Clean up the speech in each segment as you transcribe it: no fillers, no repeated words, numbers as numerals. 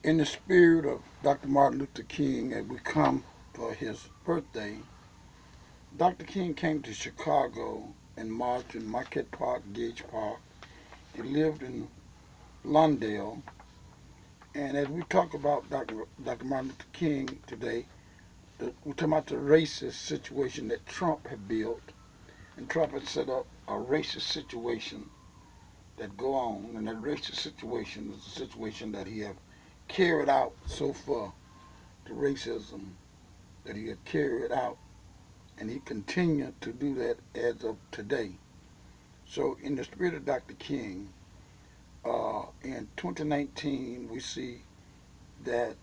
In the spirit of Dr. Martin Luther King, as we come for his birthday, Dr. King came to Chicago and marched in Marquette Park, Gage Park. He lived in Lawndale. And as we talk about Dr. Martin Luther King today, we're talking about the racist situation that Trump had built. And Trump had set up a racist situation that go on. And that racist situation is a situation that he have carried out so far, the racism that he had carried out, and he continued to do that as of today. So in the spirit of Dr. King, in 2019 we see that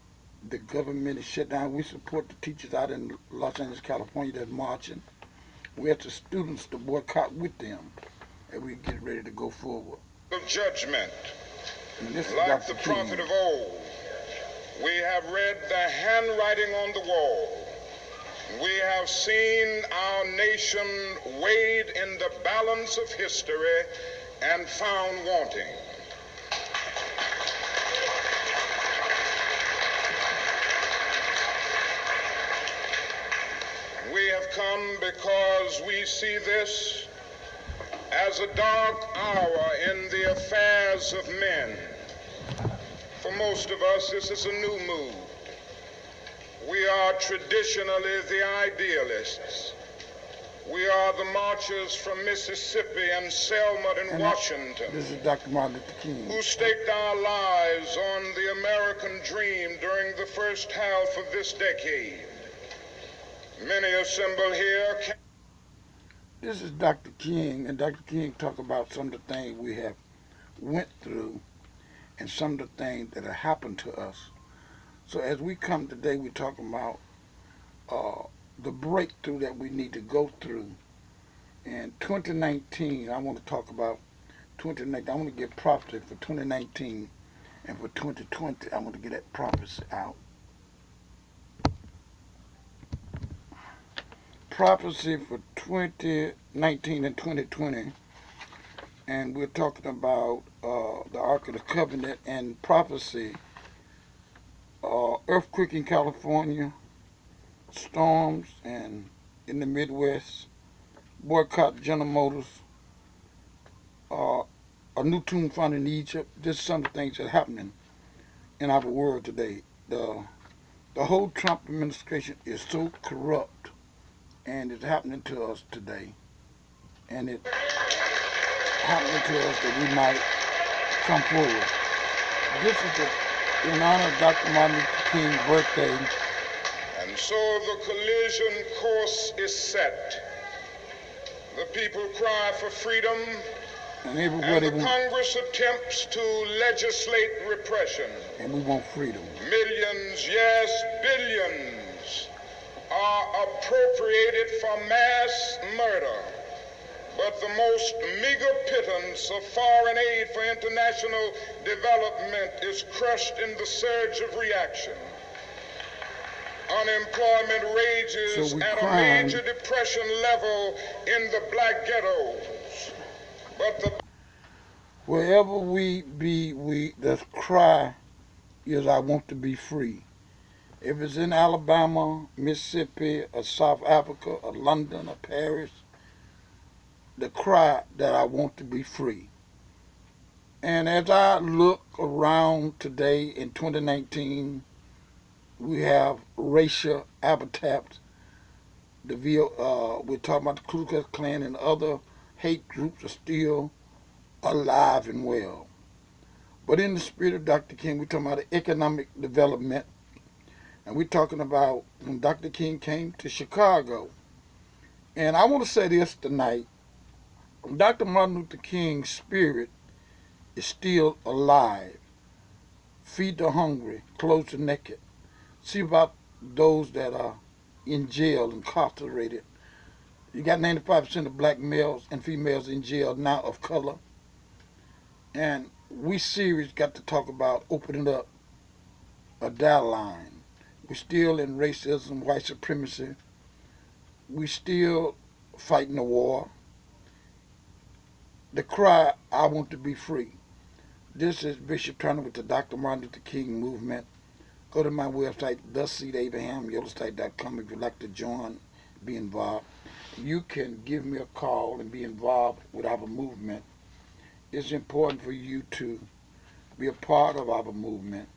the government is shut down. We support the teachers out in Los Angeles, California that's marching. We ask the students to boycott with them as we get ready to go forward. Judgment, like the prophet of old, we have read the handwriting on the wall. We have seen our nation weighed in the balance of history and found wanting. We have come because we see this as a dark hour in the affairs of men. For most of us, this is a new mood. We are traditionally the idealists. We are the marchers from Mississippi and Selma and Washington. This is Dr. Martin Luther King. Who staked our lives on the American dream during the first half of this decade. Many assembled here. This is Dr. King, and Dr. King talk about some of the things we have went through and some of the things that have happened to us. So as we come today, we're talking about the breakthrough that we need to go through. In 2019, I want to talk about 2019. I want to get prophecy for 2019, and for 2020, I want to get that prophecy out. Prophecy for 2019 and 2020, and we're talking about the Ark of the Covenant and prophecy. Earthquake in California, storms and in the Midwest, boycott General Motors, a new tomb found in Egypt. Just some of the things that are happening in our world today. The whole Trump administration is so corrupt, and it's happening to us today. And it's happening to us that we might come forward. This is in honor of Dr. Martin Luther King's birthday. And so the collision course is set. The people cry for freedom, and the Congress attempts to legislate repression. And we want freedom. Millions, yes, billions are appropriated for mass murder. But the most meager pittance of foreign aid for international development is crushed in the surge of reaction. Unemployment rages at a major depression level in the black ghettos. But wherever we be, the cry is, I want to be free. If it's in Alabama, Mississippi, or South Africa, or London, or Paris, the cry that I want to be free. And as I look around today in 2019, we have racial habitats. We're talking about the Ku Klux Klan and other hate groups are still alive and well. But in the spirit of Dr. King, we're talking about economic development. And we're talking about when Dr. King came to Chicago. And I want to say this tonight. Dr. Martin Luther King's spirit is still alive. Feed the hungry, clothe the naked. See about those that are in jail, incarcerated. You got 95% of black males and females in jail now of color. And we serious got to talk about opening up a data line. We're still in racism, white supremacy. We still fighting the war. The cry, I want to be free. This is Bishop Turner with the Dr. Martin Luther King Movement. Go to my website, theseedabraham.com, if you'd like to join, be involved. You can give me a call and be involved with our movement. It's important for you to be a part of our movement.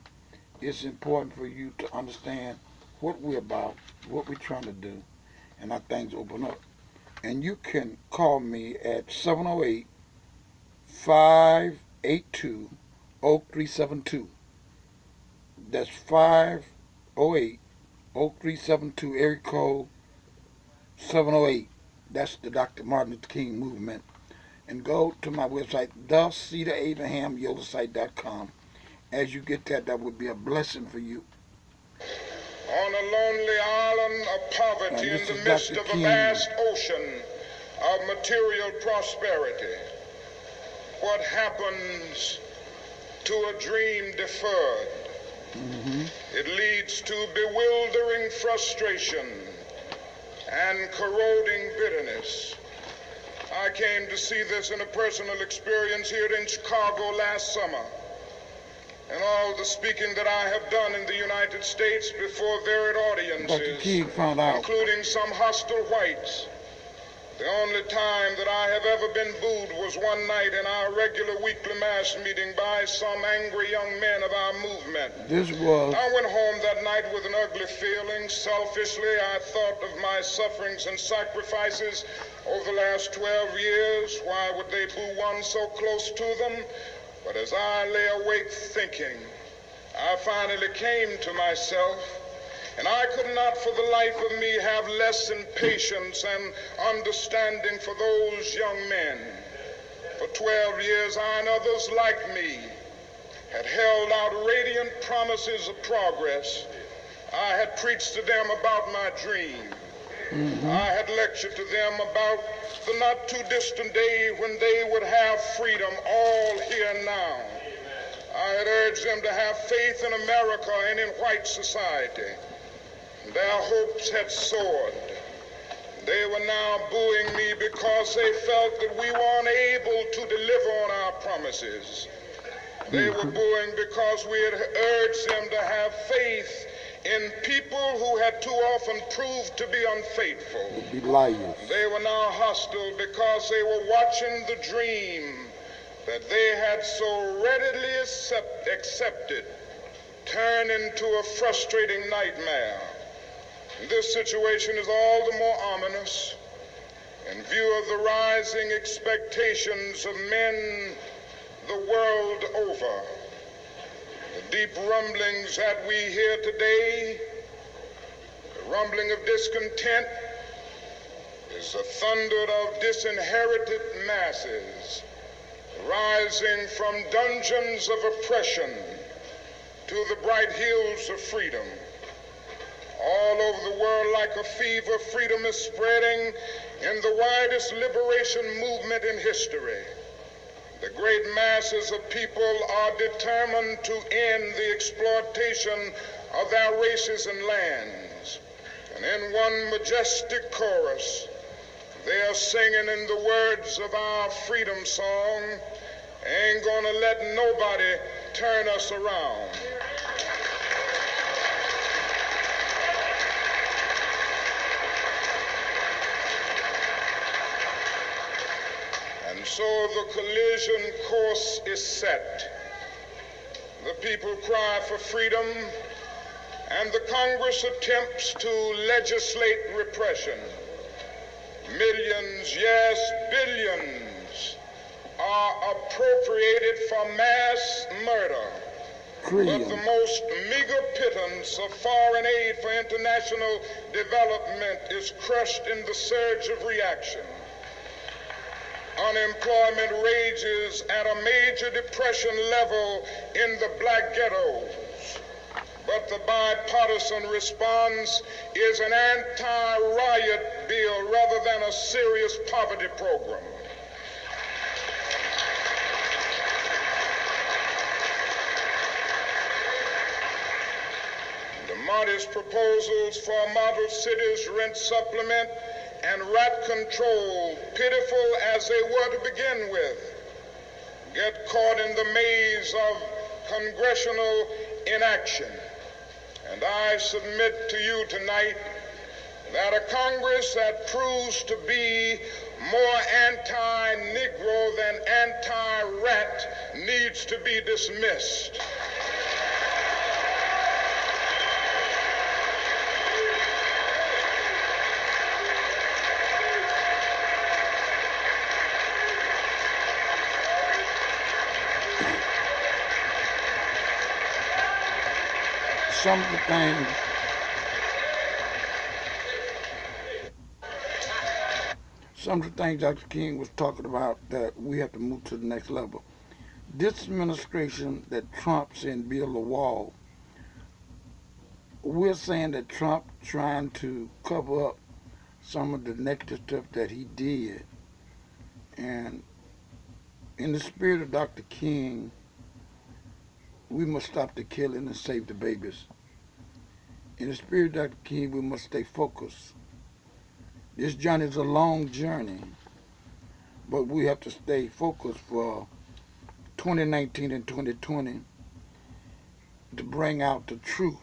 It's important for you to understand what we're about, what we're trying to do, and how things open up. And you can call me at 708-582-0372. That's 508-0372, area code 708. That's the Dr. Martin Luther King Movement. And go to my website, theseedabraham.com. As you get that, that would be a blessing for you. On a lonely island of poverty in the midst of a vast ocean of material prosperity, what happens to a dream deferred? It leads to bewildering frustration and corroding bitterness. I came to see this in a personal experience here in Chicago last summer. And all the speaking that I have done in the United States before varied audiences, including some hostile whites, the only time that I have ever been booed was one night in our regular weekly mass meeting by some angry young men of our movement. I went home that night with an ugly feeling. Selfishly, I thought of my sufferings and sacrifices over the last 12 years. Why would they boo one so close to them? But as I lay awake thinking, I finally came to myself, and I could not for the life of me have less than patience and understanding for those young men. For 12 years, I and others like me had held out radiant promises of progress. I had preached to them about my dream. I had lectured to them about the not too distant day when they would have freedom all here now. I had urged them to have faith in America and in white society. Their hopes had soared. They were now booing me because they felt that we were unable to deliver on our promises. They were booing because we had urged them to have faith in people who had too often proved to be unfaithful. Be liars. They were now hostile because they were watching the dream that they had so readily accepted turn into a frustrating nightmare. This situation is all the more ominous in view of the rising expectations of men the world over. The deep rumblings that we hear today, the rumbling of discontent, is the thunder of disinherited masses rising from dungeons of oppression to the bright hills of freedom. All over the world, like a fever, freedom is spreading in the widest liberation movement in history. The great masses of people are determined to end the exploitation of their races and lands. And in one majestic chorus, they are singing in the words of our freedom song, "Ain't gonna let nobody turn us around." So the collision course is set. The people cry for freedom, and the Congress attempts to legislate repression. Millions, yes, billions, are appropriated for mass murder. But the most meager pittance of foreign aid for international development is crushed in the surge of reaction. Unemployment rages at a major depression level in the black ghettos. But the bipartisan response is an anti-riot bill rather than a serious poverty program. The modest proposals for model cities, rent supplement, and rat control, pitiful as they were to begin with, get caught in the maze of congressional inaction. And I submit to you tonight that a Congress that proves to be more anti-Negro than anti-rat needs to be dismissed. Some of the things Dr. King was talking about that we have to move to the next level. This administration that Trump sent build a wall, we're saying that Trump trying to cover up some of the negative stuff that he did. And in the spirit of Dr. King, we must stop the killing and save the babies. In the spirit of Dr. King, we must stay focused. This journey is a long journey, but we have to stay focused for 2019 and 2020 to bring out the truth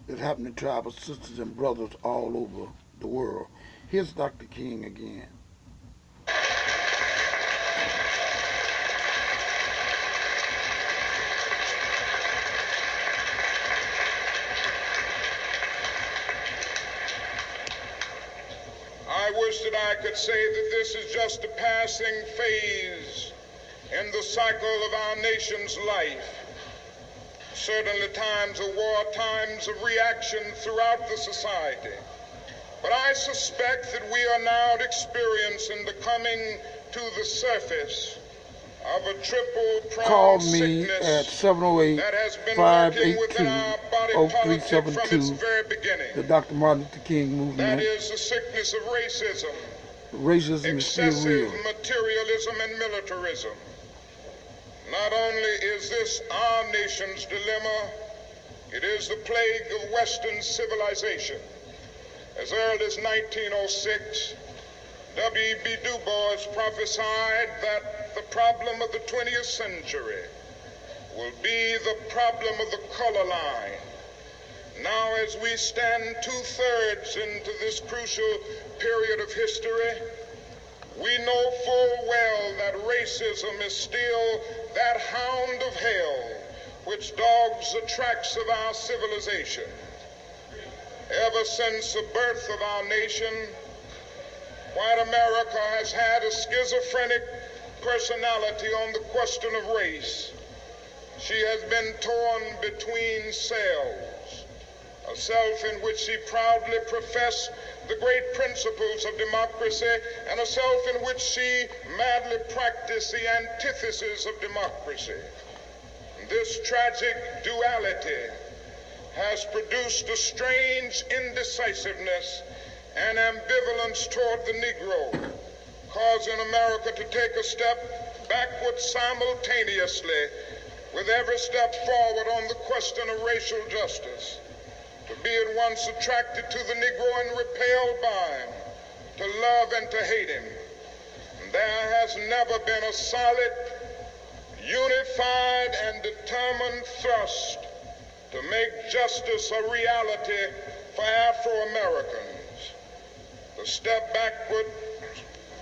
that's happening to our sisters and brothers all over the world. Here's Dr. King again. I wish that I could say that this is just a passing phase in the cycle of our nation's life. Certainly times of war, times of reaction throughout the society. But I suspect that we are now experiencing the coming to the surface of a triple-pronged sickness that has been lurking within our body politic from its very beginning. The Dr. Martin Luther King movement. That is the sickness of racism, Racism is still excessive real. materialism and militarism. Not only is this our nation's dilemma, it is the plague of Western civilization. As early as 1906, W.E.B. Du Bois prophesied that the problem of the 20th century will be the problem of the color line. Now, as we stand 2/3 into this crucial period of history, we know full well that racism is still that hound of hell which dogs the tracks of our civilization. Ever since the birth of our nation, white America has had a schizophrenic personality on the question of race. She has been torn between selves, a self in which she proudly professed the great principles of democracy, and a self in which she madly practiced the antithesis of democracy. This tragic duality has produced a strange indecisiveness and ambivalence toward the Negro, causing America to take a step backward simultaneously with every step forward on the question of racial justice. To be at once attracted to the Negro and repelled by him, to love and to hate him. And there has never been a solid, unified, and determined thrust to make justice a reality for Afro-Americans. The step backward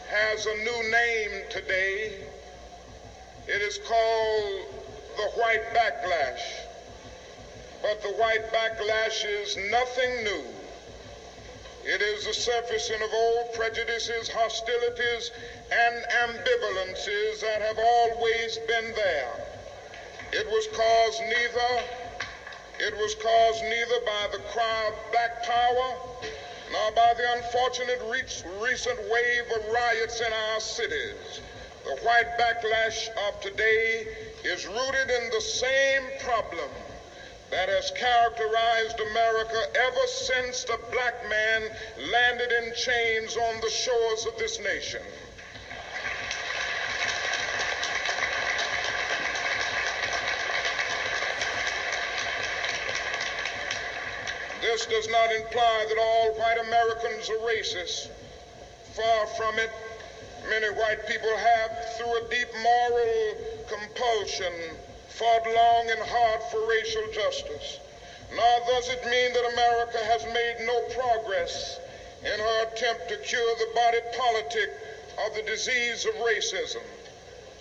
has a new name today. It is called the white backlash. But the white backlash is nothing new. It is the surfacing of old prejudices, hostilities, and ambivalences that have always been there. It was caused neither by the cry of black power, nor by the unfortunate recent wave of riots in our cities. The white backlash of today is rooted in the same problem that has characterized America ever since the black man landed in chains on the shores of this nation. This does not imply that all white Americans are racist. Far from it. Many white people have, through a deep moral compulsion, fought long and hard for racial justice. Nor does it mean that America has made no progress in her attempt to cure the body politic of the disease of racism,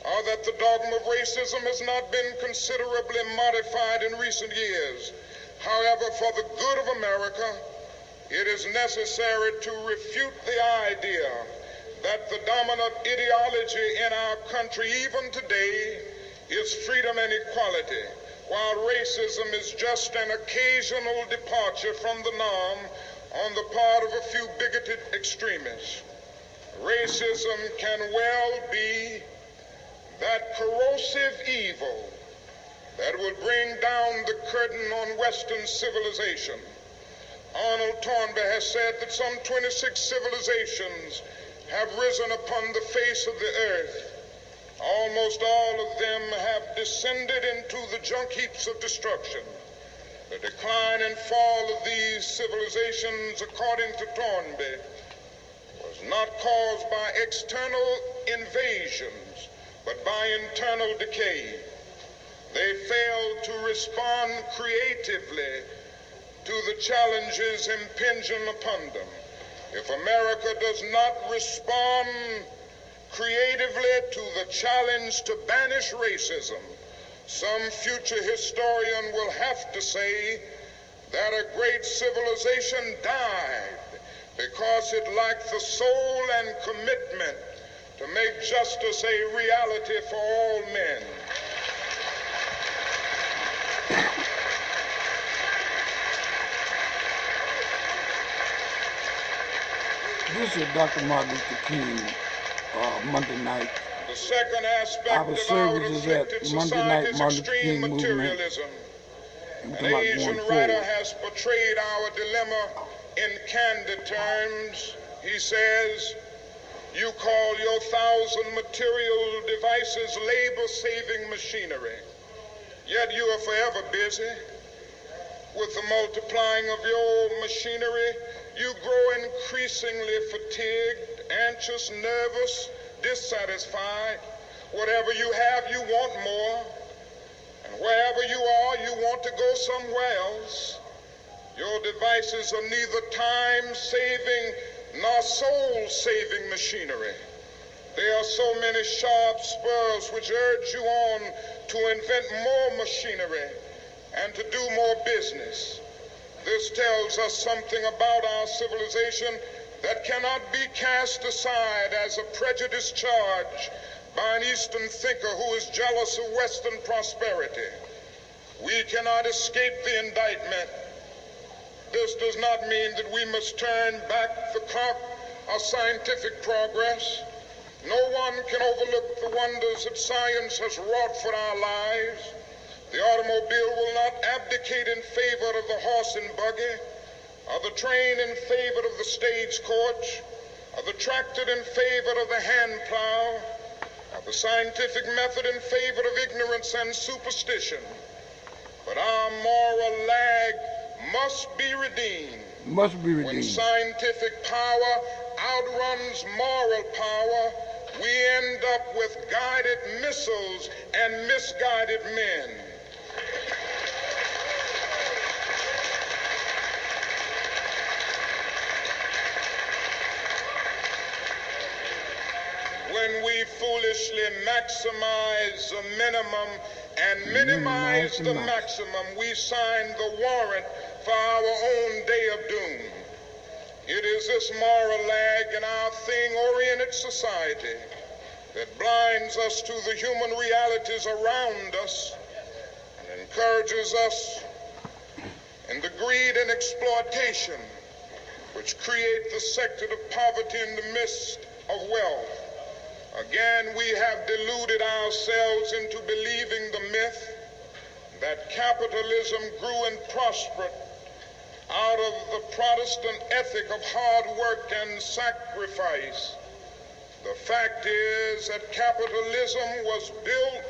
or that the dogma of racism has not been considerably modified in recent years. However, for the good of America, it is necessary to refute the idea that the dominant ideology in our country, even today, is freedom and equality, while racism is just an occasional departure from the norm on the part of a few bigoted extremists. Racism can well be that corrosive evil that will bring down the curtain on Western civilization. Arnold Toynbee has said that some 26 civilizations have risen upon the face of the earth. Almost all of them have descended into the junk heaps of destruction. The decline and fall of these civilizations, according to Toynbee, was not caused by external invasions, but by internal decay. They failed to respond creatively to the challenges impinging upon them. If America does not respond creatively to the challenge to banish racism, some future historian will have to say that a great civilization died because it lacked the soul and commitment to make justice a reality for all men. This is Dr. Martin Luther King, Monday night. The second aspect Our of our services at afflicted Monday society night is Martin Luther extreme King movement. materialism. And An we're talking Asian about going writer forward. has portrayed our dilemma in candid terms. He says, "You call your 1,000 material devices labor-saving machinery, yet you are forever busy with the multiplying of your machinery. You grow increasingly fatigued, anxious, nervous, dissatisfied. Whatever you have, you want more. And wherever you are, you want to go somewhere else. Your devices are neither time-saving nor soul-saving machinery. There are so many sharp spurs which urge you on to invent more machinery and to do more business. This tells us something about our civilization that cannot be cast aside as a prejudiced charge by an Eastern thinker who is jealous of Western prosperity. We cannot escape the indictment. This does not mean that we must turn back the clock of scientific progress. No one can overlook the wonders that science has wrought for our lives. The automobile will not abdicate in favor of the horse and buggy, or the train in favor of the stagecoach, or the tractor in favor of the hand plow, or the scientific method in favor of ignorance and superstition. But our moral lag must be redeemed. Must be When redeemed. scientific power outruns moral power, we end up with guided missiles and misguided men. When we foolishly maximize the minimum and minimize the maximum, we sign the warrant for our own day of doom. It is this moral lag in our thing-oriented society that blinds us to the human realities around us and encourages us in the greed and exploitation which create the sector of poverty in the midst of wealth. Again, we have deluded ourselves into believing the myth that capitalism grew and prospered out of the Protestant ethic of hard work and sacrifice. The fact is that capitalism was built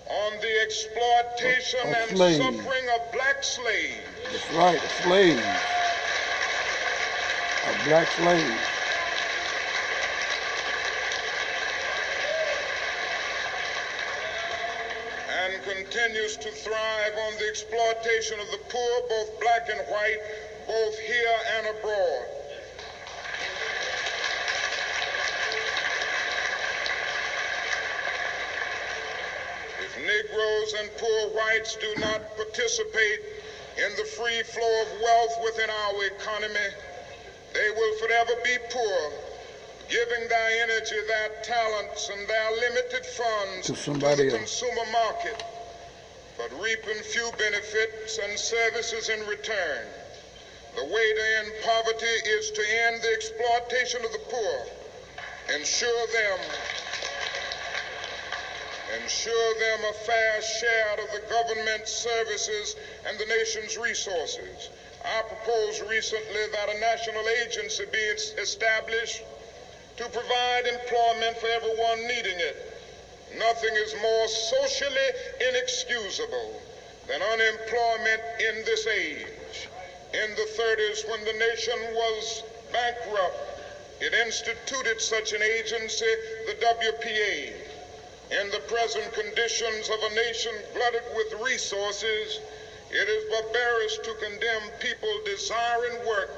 on the exploitation and slaves. suffering of black slaves. That's right, slaves. Black slaves. to thrive on the exploitation of the poor, both black and white, both here and abroad. If Negroes and poor whites do not participate in the free flow of wealth within our economy, they will forever be poor, giving their energy, their talents, and their limited funds to the consumer market, but reaping few benefits and services in return. The way to end poverty is to end the exploitation of the poor, ensure them a fair share of the government services and the nation's resources. I proposed recently that a national agency be established to provide employment for everyone needing it. Nothing is more socially inexcusable than unemployment in this age. In the 30s, when the nation was bankrupt, it instituted such an agency, the WPA. In the present conditions of a nation glutted with resources, it is barbarous to condemn people desiring work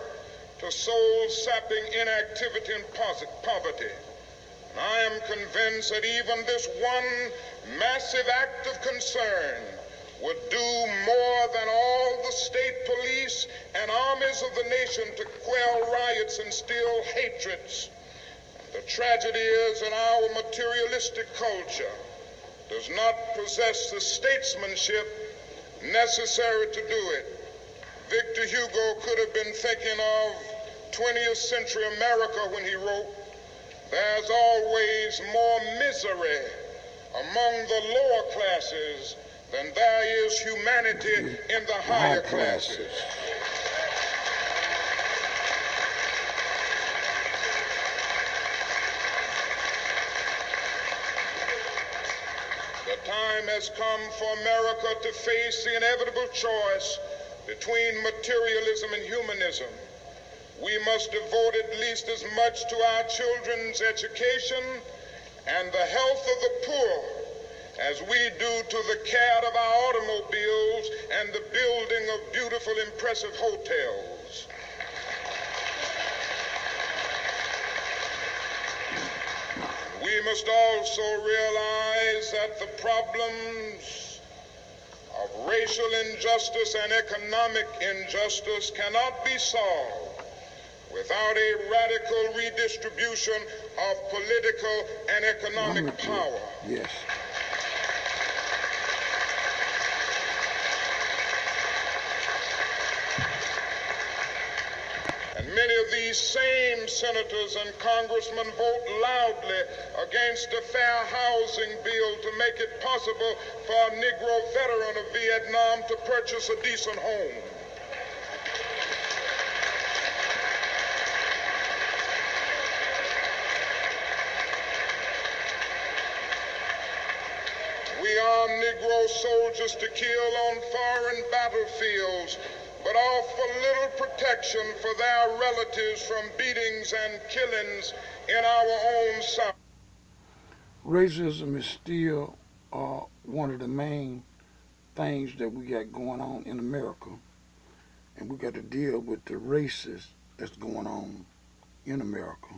to soul-sapping inactivity and poverty. And I am convinced that even this one massive act of concern would do more than all the state police and armies of the nation to quell riots and still hatreds. The tragedy is that our materialistic culture does not possess the statesmanship necessary to do it. Victor Hugo could have been thinking of 20th century America when he wrote, "There's always more misery among the lower classes than there is humanity in the higher classes." The time has come for America to face the inevitable choice between materialism and humanism. We must devote at least as much to our children's education and the health of the poor as we do to the care of our automobiles and the building of beautiful, impressive hotels. We must also realize that the problems of racial injustice and economic injustice cannot be solved without a radical redistribution of political and economic power. Yes. And many of these same senators and congressmen vote loudly against a fair housing bill to make it possible for a Negro veteran of Vietnam to purchase a decent home. We arm Negro soldiers to kill on foreign battlefields, but offer little protection for their relatives from beatings and killings in our own South. Racism is still one of the main things that we got going on in America. And we got to deal with the racism that's going on in America.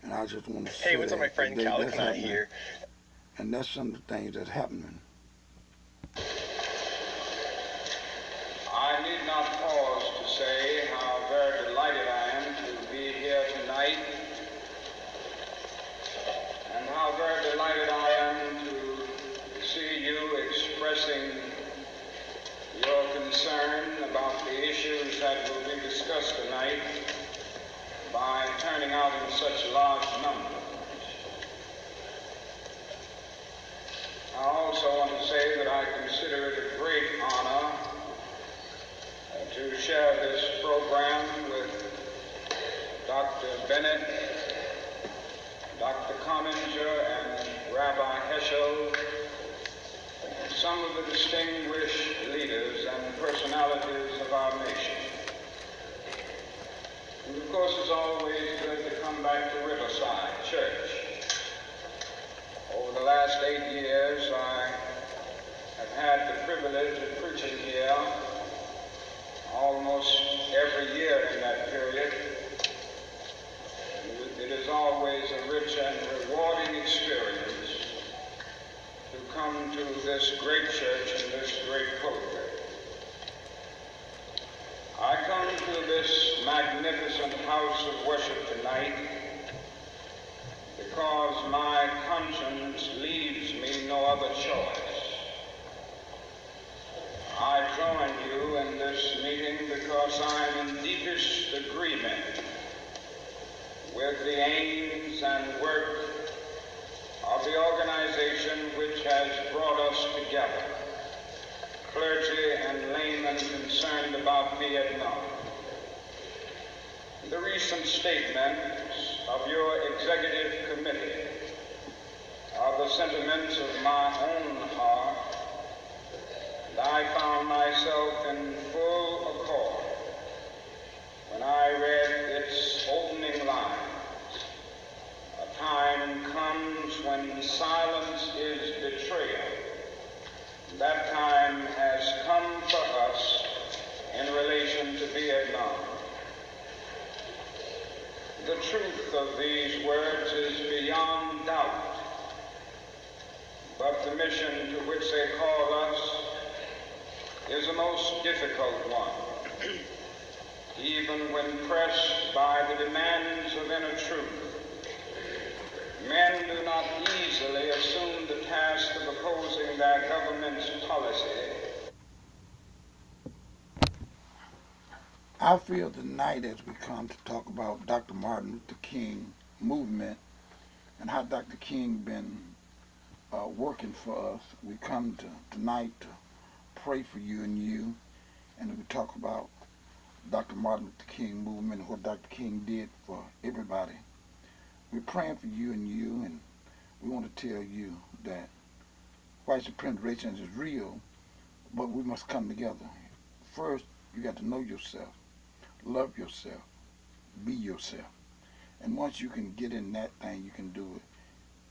And I just want to say, hey, what's up, my friend Calicanut here. And that's some of the things that's happening. I need not pause to say how very delighted I am to be here tonight, and how very delighted I am to see you expressing your concern about the issues that will be discussed tonight by turning out in such large numbers. I also want to say that I consider it a great honor to share this program with Dr. Bennett, Dr. Comminger, and Rabbi Heschel, some of the distinguished leaders and personalities of our nation. And of course, it's always good to come back to Riverside Church. Over the last 8 years, I have had the privilege of preaching here almost every year in that period. It is always a rich and rewarding experience to come to this great church and this great pulpit. I come to this magnificent house of worship tonight because my conscience leaves me no other choice. I join you in this meeting because I am in deepest agreement with the aims and work of the organization which has brought us together, clergy and laymen concerned about Vietnam. The recent statements of your executive committee are the sentiments of my own heart, and I found myself in full accord when I read its opening lines. A time comes when silence is betrayal. That time has come for us in relation to Vietnam. The truth of these words is beyond doubt, but the mission to which they call us is a most difficult one. Even when pressed by the demands of inner truth, men do not easily assume the task of opposing their government's policy. I feel tonight as we come to talk about Dr. Martin Luther King movement and how Dr. King been working for us, we come tonight to pray for you, and we talk about Dr. Martin Luther King movement and what Dr. King did for everybody. We're praying for you, and we want to tell you that white supremacy is real, but we must come together. First, you got to know yourself, love yourself, be yourself. And once you can get in that thing, you can do it.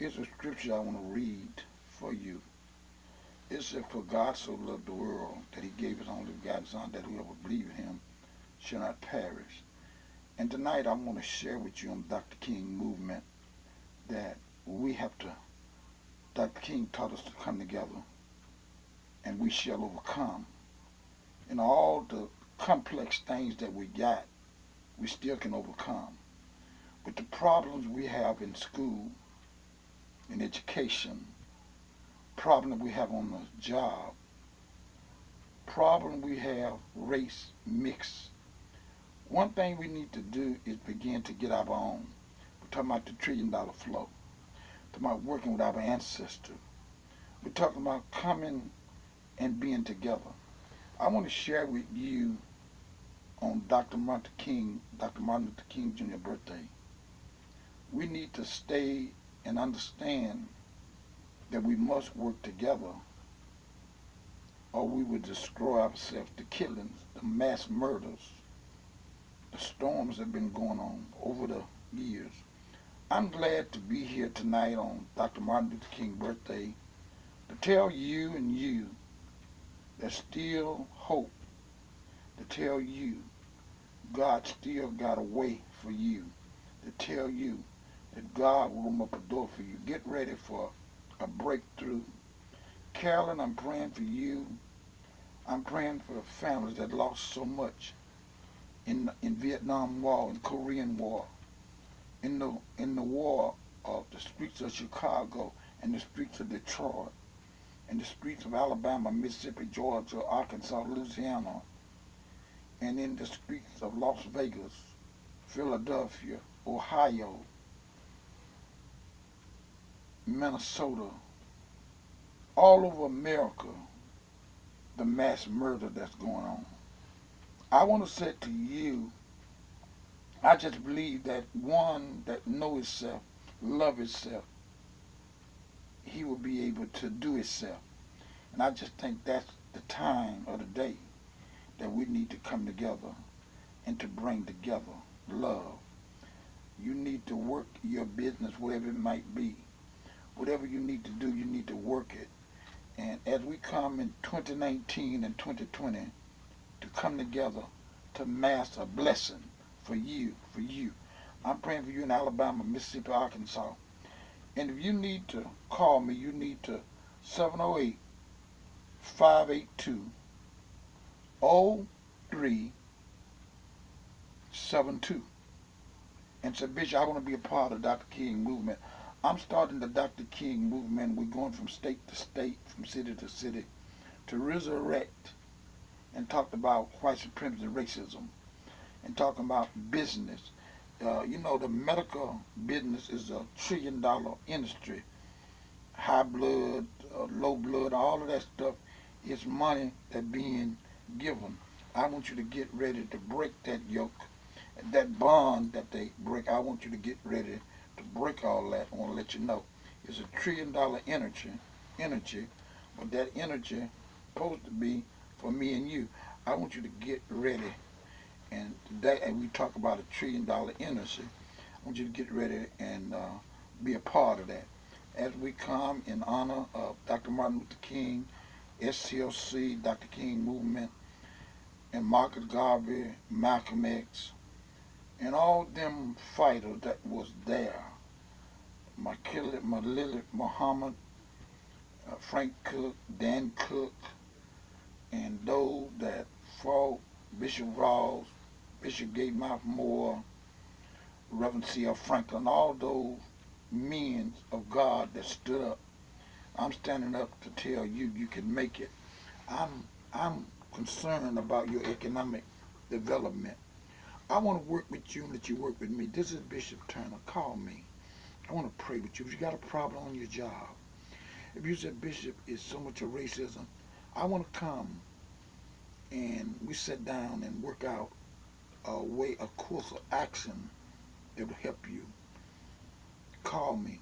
It's a scripture I want to read for you. It says, "For God so loved the world that he gave his only begotten Son, that whoever believes in him shall not perish." And tonight I want to share with you on Dr. King movement that we have to, Dr. King taught us to come together and we shall overcome. And all the complex things that we got, we still can overcome. But the problems we have in school, in education, problem we have on the job, problem we have race mix. One thing we need to do is begin to get our own. We're talking about the $1 trillion flow. We're talking about working with our ancestors. We're talking about coming and being together. I want to share with you on Dr. Martin Luther King Jr. birthday. We need to stay and understand that we must work together or we would destroy ourselves. The killings, the mass murders, the storms that have been going on over the years. I'm glad to be here tonight on Dr. Martin Luther King birthday to tell you there's still hope, to tell you God still got a way for you, to tell you that God will open up a door for you. Get ready for a breakthrough. Carolyn, I'm praying for you. I'm praying for the families that lost so much in Vietnam War, in Korean War, in the war of the streets of Chicago and the streets of Detroit, and the streets of Alabama, Mississippi, Georgia, Arkansas, Louisiana, and in the streets of Las Vegas, Philadelphia, Ohio, Minnesota, all over America, the mass murder that's going on. I want to say to you, I just believe that one that knows itself, love itself, he will be able to do itself. And I just think that's the time of the day that we need to come together and to bring together love. You need to work your business, whatever it might be. Whatever you need to do, you need to work it. And as we come in 2019 and 2020 to come together to mass a blessing for you, I'm praying for you in Alabama, Mississippi, Arkansas. And if you need to call me, you need to 708-582-0372. And say, Bishop, I want to be a part of Dr. King movement. I'm starting the Dr. King movement. We're going from state to state, from city to city, to resurrect and talk about white supremacy and racism, and talking about business. The medical business is a $1 trillion industry. High blood, low blood, all of that stuff is money that's being given. I want you to get ready to break that yoke, that bond that they break. I want you to get ready to break all that. I want to let you know it's a $1 trillion energy, but that energy supposed to be for me and you. I want you to get ready. And today, and we talk about a $1 trillion energy, I want you to get ready and be a part of that. As we come in honor of Dr. Martin Luther King, SCLC, Dr. King Movement, and Marcus Garvey, Malcolm X, and all them fighters that was there, Malili Muhammad, Frank Cook, Dan Cook, and those that fought, Bishop Rawls, Bishop Gatemouth Moore, Reverend C.L. Franklin, all those men of God that stood up. I'm standing up to tell you you can make it. I'm concerned about your economic development. I want to work with you and let you work with me. This is Bishop Turner. Call me. I want to pray with you. If you got a problem on your job, if you said, Bishop, it's so much of racism, I want to come and we sit down and work out a course of action that will help you. Call me.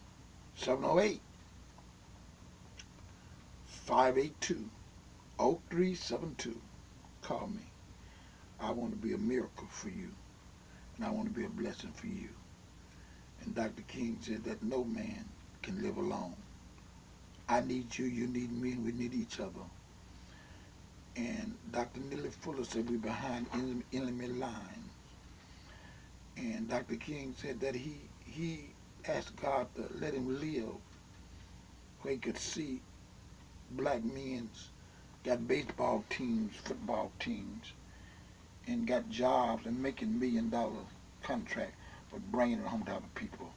708-582-0372. Call me. I want to be a miracle for you, and I want to be a blessing for you. And Dr. King said that no man can live alone. I need you, you need me, and we need each other. And Dr. Neely Fuller said we're behind enemy lines. And Dr. King said that he asked God to let him live where he could see black men got baseball teams, football teams, and got jobs and making $1 million contract for bringing it home to other people.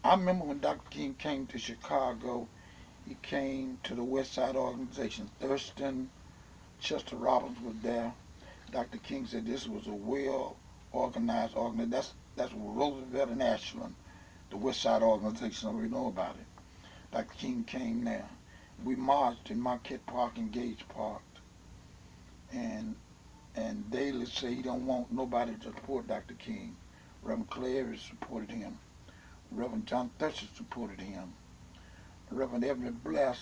I remember when Dr. King came to Chicago, he came to the West Side organization. Thurston, Chester Robbins was there. Dr. King said this was a well-organized organization. That's Roosevelt and Ashland, the West Side organization. We know about it. Dr. King came there. We marched in Marquette Park and Gage Park. And Daley said he don't want nobody to support Dr. King. Reverend Clary supported him. Reverend John Thurshett supported him. Reverend Evelyn Bless